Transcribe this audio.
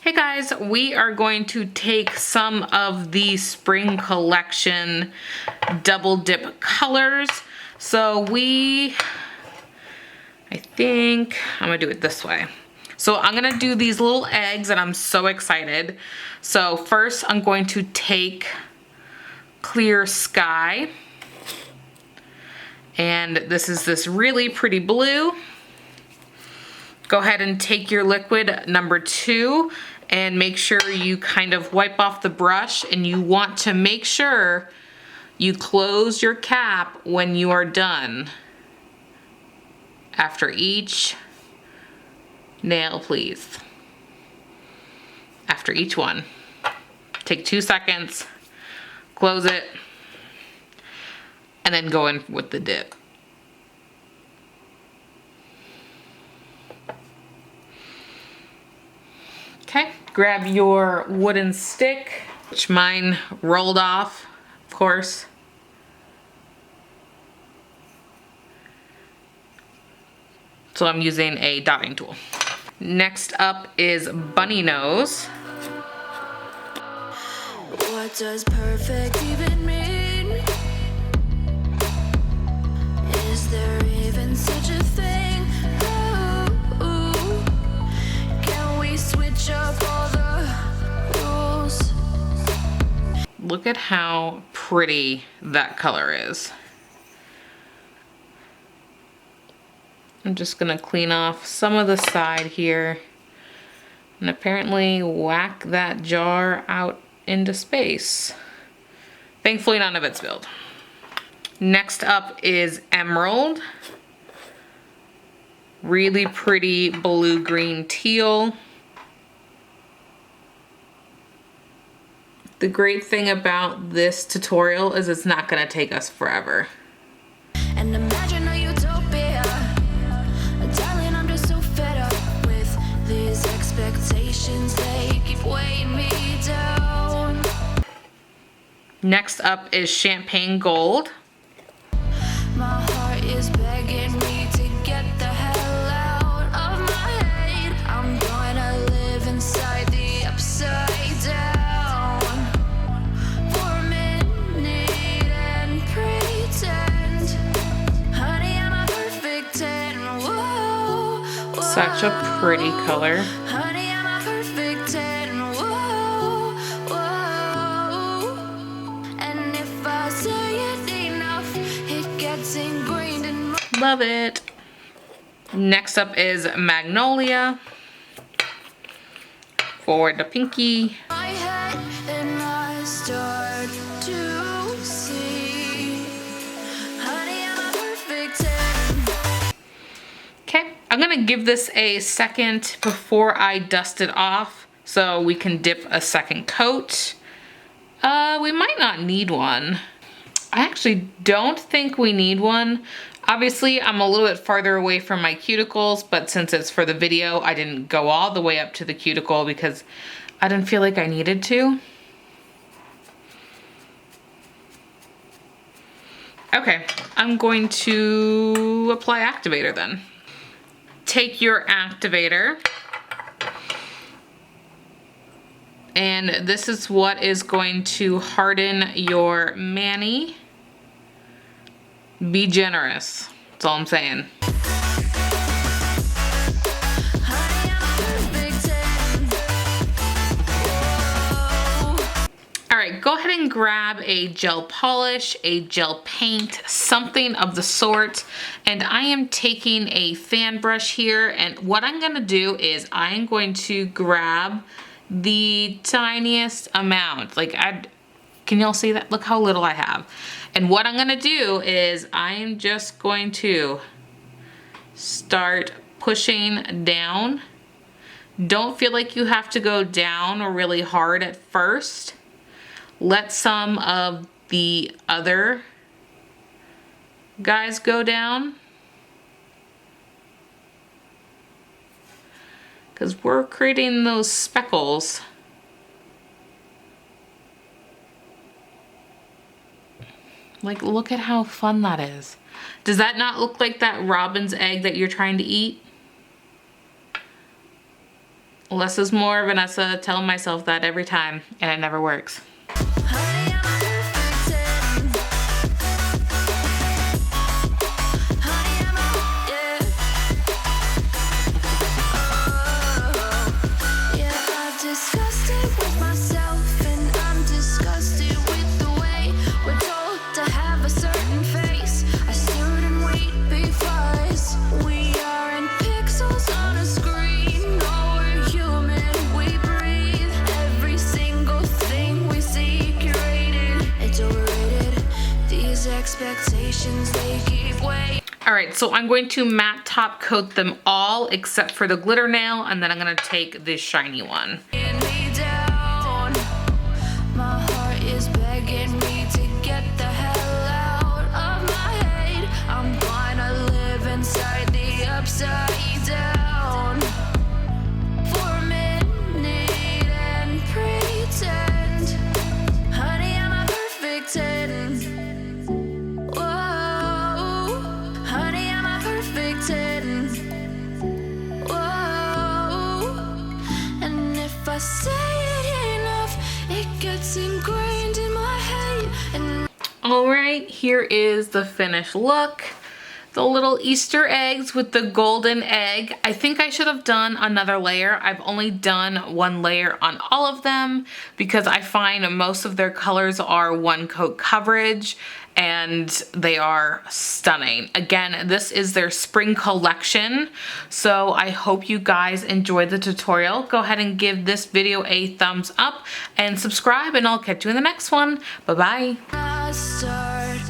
Hey guys, we are going to take some of the spring collection double dip colors. So I think I'm gonna do it this way. So I'm gonna do these little eggs and I'm so excited. So first I'm going to take Clear Sky. And this is this really pretty blue. Go ahead and take your liquid number 2 and make sure you kind of wipe off the brush, and you want to make sure you close your cap when you are done. After each nail, please. After each one. Take 2 seconds, close it, and then go in with the dip. Okay, grab your wooden stick, which mine rolled off, of course. So I'm using a dotting tool. Next up is bunny nose. What does perfect even mean? Is there even such a thing? Ooh, can we switch up all the rules? Look at how pretty that color is. I'm just gonna clean off some of the side here and apparently whack that jar out into space. Thankfully none of it spilled. Next up is emerald. Really pretty blue-green teal. The great thing about this tutorial is it's not gonna take us forever. And imagine a utopia. Darling, I'm just so fed up with these expectations. They keep weighing me down. Next up is champagne gold. My heart is begging me to get the hell out of my head. I'm gonna live inside the upside down for a minute and pretend, honey, I'm a perfect 10. Whoa, whoa. Such a pretty color. Honey, I'm a perfect 10. Whoa, whoa. And if I say it enough, it gets ingrained in my... Love it. Next up is Magnolia for the pinky. my head, and I start to see, honey, I'm a perfect 10. Okay, I'm gonna give this a second before I dust it off so we can dip a second coat. We might not need one. I actually don't think we need one. Obviously, I'm a little bit farther away from my cuticles, but since it's for the video, I didn't go all the way up to the cuticle because I didn't feel like I needed to. Okay, I'm going to apply activator then. Take your activator, and this is what is going to harden your mani. Be generous, that's all I'm saying. Honey, I'm a perfect 10. Whoa. All right, go ahead and grab a gel polish, a gel paint, something of the sort. And I am taking a fan brush here, and what I'm gonna do is I'm going to grab the tiniest amount. Like, can y'all see that? Look how little I have. And what I'm gonna do is I am just going to start pushing down. Don't feel like you have to go down really hard at first. Let some of the other guys go down, because we're creating those speckles. Like, look at how fun that is. Does that not look like that robin's egg that you're trying to eat? Less is more, Vanessa. Telling myself that every time, and it never works. Honey, I'm a perfect 10. Honey, I'm a, yeah. Oh, yeah, I've discussed it with myself, and I'm disgusted with the way we're told to have a certain face, a certain weight, because we aren't pixels on a screen. No, we're human, we breathe. Every single thing we see curated, it's overrated. These expectations, they keep weight. All right, so I'm going to matte top coat them all except for the glitter nail, and then I'm gonna take this shiny one. Me down. My heart is begging me to get the hell out of my head. I'm gonna live inside the upside down for a minute and pretend. Honey, I'm a perfect 10. Whoa, honey, I'm a perfect 10. Whoa, and if I say it enough, it gets ingrained in my head. And All right, here is the finished look. The little Easter eggs with the golden egg. I think I should have done another layer. I've only done one layer on all of them because I find most of their colors are one coat coverage and they are stunning. Again, this is their spring collection. So I hope you guys enjoyed the tutorial. Go ahead and give this video a thumbs up and subscribe, and I'll catch you in the next one. Bye-bye. I start